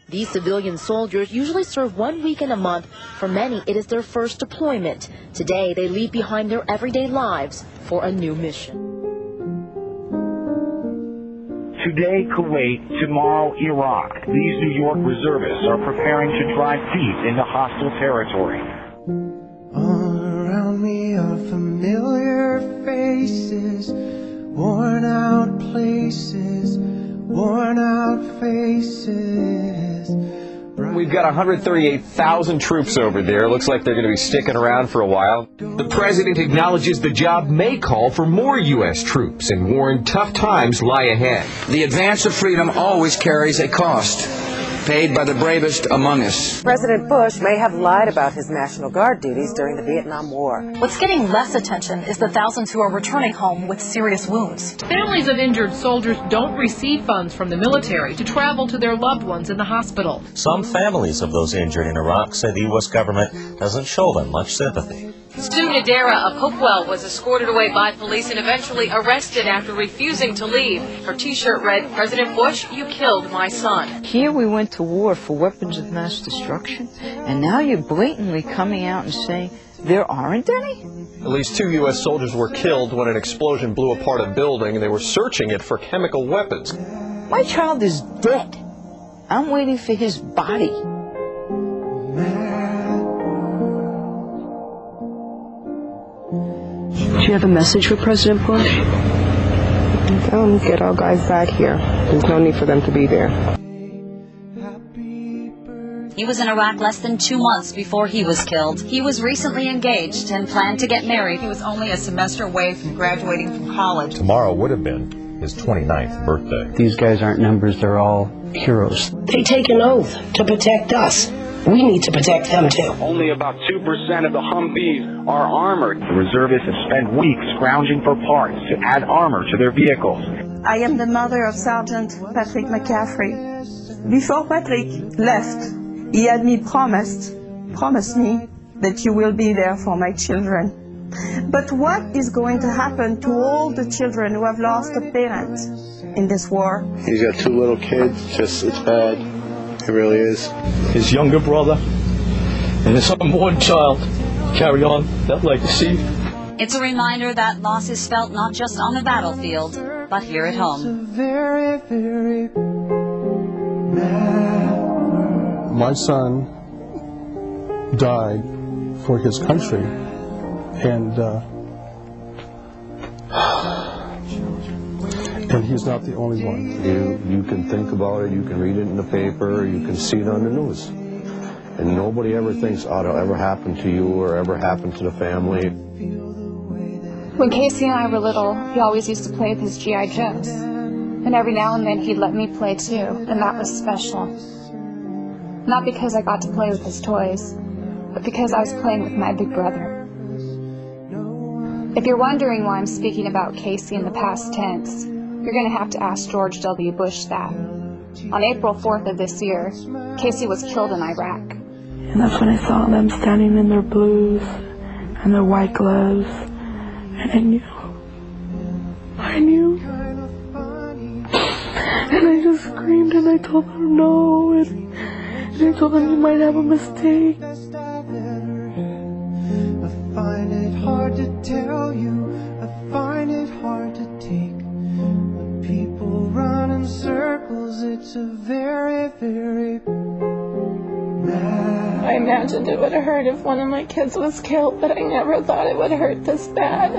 These civilian soldiers usually serve 1 weekend a month. For many, it is their first deployment. Today, they leave behind their everyday lives for a new mission. Today, Kuwait, tomorrow, Iraq. These New York reservists are preparing to drive deep into hostile territory. All around me are familiar faces, worn out places, worn out faces. We've got 138,000 troops over there. Looks like they're going to be sticking around for a while. The president acknowledges the job may call for more U.S. troops and warned tough times lie ahead. The advance of freedom always carries a cost, paid by the bravest among us. President Bush may have lied about his National Guard duties during the Vietnam War. What's getting less attention is the thousands who are returning home with serious wounds. Families of injured soldiers don't receive funds from the military to travel to their loved ones in the hospital. Some families of those injured in Iraq say the U.S. government doesn't show them much sympathy. Stu Nadera of Hopewell was escorted away by police and eventually arrested after refusing to leave. Her T-shirt read, "President Bush, you killed my son." Here we went to war for weapons of mass destruction, and now you're blatantly coming out and saying there aren't any? At least 2 U.S. soldiers were killed when an explosion blew apart a building, and they were searching it for chemical weapons. My child is dead. I'm waiting for his body. Do you have a message for President Bush? Tell them to get our guys back here. There's no need for them to be there. He was in Iraq less than 2 months before he was killed. He was recently engaged and planned to get married. He was only a semester away from graduating from college. Tomorrow would have been his 29th birthday. These guys aren't numbers, they're all heroes. They take an oath to protect us. We need to protect them too. Only about 2% of the Humvees are armored. The reservists have spent weeks scrounging for parts to add armor to their vehicles. I am the mother of Sergeant Patrick McCaffrey. Before Patrick left, he had me promised me that you will be there for my children. But what is going to happen to all the children who have lost a parent in this war? He's got 2 little kids, it's bad. It really is. His younger brother and his unborn child carry on that legacy. It's a reminder that loss is felt not just on the battlefield, but here at home. My son died for his country, and he's not the only one. You can think about it, you can read it in the paper, you can see it on the news. And nobody ever thinks, oh, it'll ever happen to you or ever happen to the family. When Casey and I were little, he always used to play with his G.I. Joes. And every now and then he'd let me play too, and that was special. Not because I got to play with his toys, but because I was playing with my big brother. If you're wondering why I'm speaking about Casey in the past tense, you're going to have to ask George W. Bush that. On April 4th of this year, Casey was killed in Iraq. And that's when I saw them standing in their blues and their white gloves, and I knew. And I just screamed and I told them no, and I told them you might have a mistake. I find it hard to tell you, I find it hard to take. When people run in circles, it's a very, very bad. I imagined it would have hurt if one of my kids was killed, but I never thought it would hurt this bad.